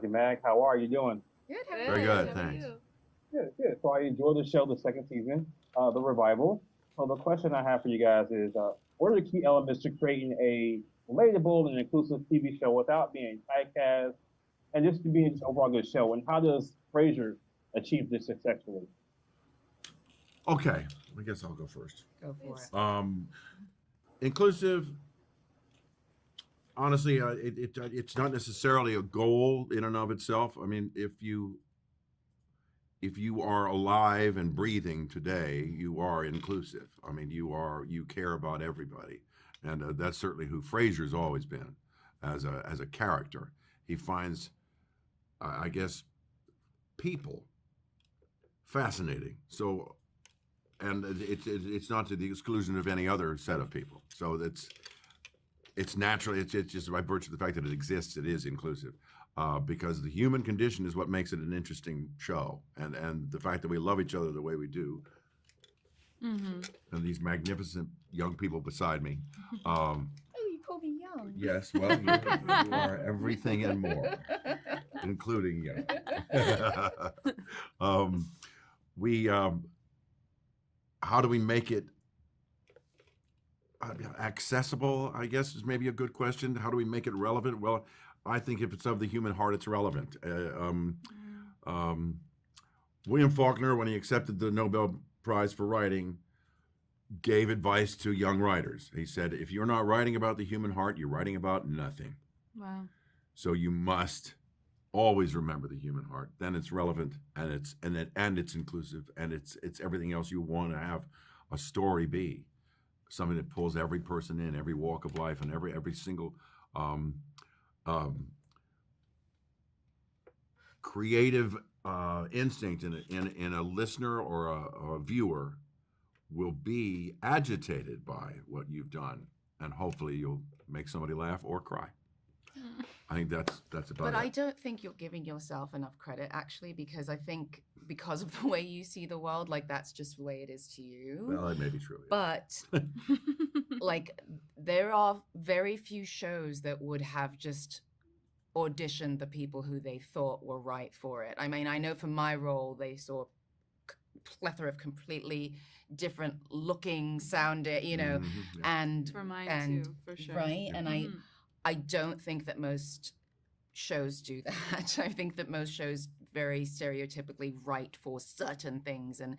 Kelsey Mag. How are you doing? Good. How Very are good, you? thanks. Good, good. So I enjoyed the show, the second season, the revival. So the question I have for you guys is, what are the key elements to creating a relatable and inclusive TV show without being typecast and just to being just overall good show? And how does Frasier achieve this successfully? Okay, I guess I'll go first. Go for it. Inclusive. Honestly, it's not necessarily a goal in and of itself. I mean, if you are alive and breathing today, you are inclusive. I mean, you care about everybody, and that's certainly who Frasier's always been, as a character. He finds, I guess, people fascinating. So, and it's not to the exclusion of any other set of people. So it's natural. It's just by virtue of the fact that it exists, it is inclusive. Because the human condition is what makes it an interesting show, and the fact that we love each other the way we do, and these magnificent young people beside me. Oh, you call me young. Yes, well, you are everything and more, including young. We how do we make it accessible? I guess is maybe a good question. How do we make it relevant? Well, I think if it's of the human heart, it's relevant. William Faulkner, when he accepted the Nobel Prize for writing, gave advice to young writers. He said, if you're not writing about the human heart, you're writing about nothing. Wow. So you must always remember the human heart. Then it's relevant, and it's inclusive, and it's everything else you want to have a story be. Something that pulls every person in, every walk of life, and every single creative instinct in a listener or a viewer will be agitated by what you've done, and hopefully you'll make somebody laugh or cry. I think that's about But it. I don't think you're giving yourself enough credit, actually, because I think because of the way you see the world, like that's just the way it is to you. Well, that may be true. Yeah. But like there are very few shows that would have just auditioned the people who they thought were right for it. I mean, I know for my role, they saw a plethora of completely different looking, sounding, Yeah. and For mine and too, for sure. right. And Mhm. I don't think that most shows do that. I think that most shows very stereotypically write for certain things, and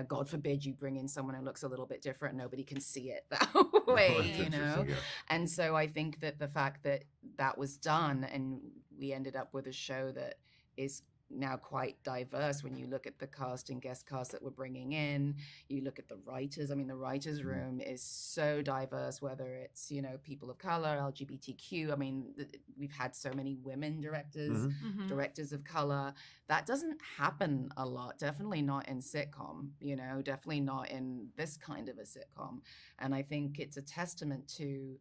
God forbid you bring in someone who looks a little bit different. Nobody can see it that way, That's interesting, yeah. And so I think that the fact that that was done, and we ended up with a show that is now quite diverse. When you look at the cast and guest cast that we're bringing in, you look at the writers. I mean, the writers' room is so diverse, whether it's, people of color, LGBTQ. I mean, we've had so many women directors, Mhm. directors of color. That doesn't happen a lot. Definitely not in sitcom, definitely not in this kind of a sitcom. And I think it's a testament to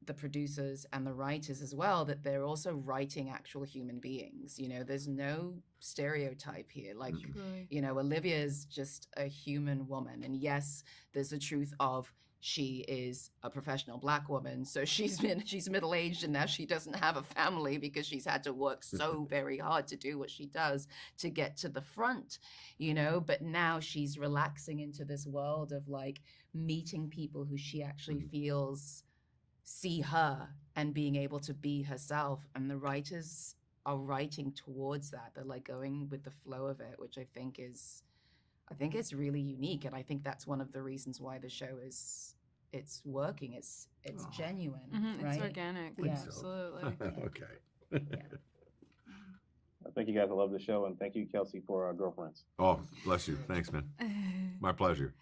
the producers and the writers as well, that they're also writing actual human beings. There's no stereotype here. Like, Truly. Olivia's just a human woman. And yes, there's the truth of she is a professional Black woman. So she's middle-aged, and now she doesn't have a family because she's had to work so very hard to do what she does to get to the front, but now she's relaxing into this world of like meeting people who she actually feels see her and being able to be herself. And the writers are writing towards that. They're like going with the flow of it, which I think it's really unique. And I think that's one of the reasons why the show it's working. It's genuine, Mhm. right? It's organic. Yeah. Absolutely. Okay. Thank you guys. I love the show, and thank you, Kelsey, for Girlfriends. Oh, bless you. Thanks, man. My pleasure.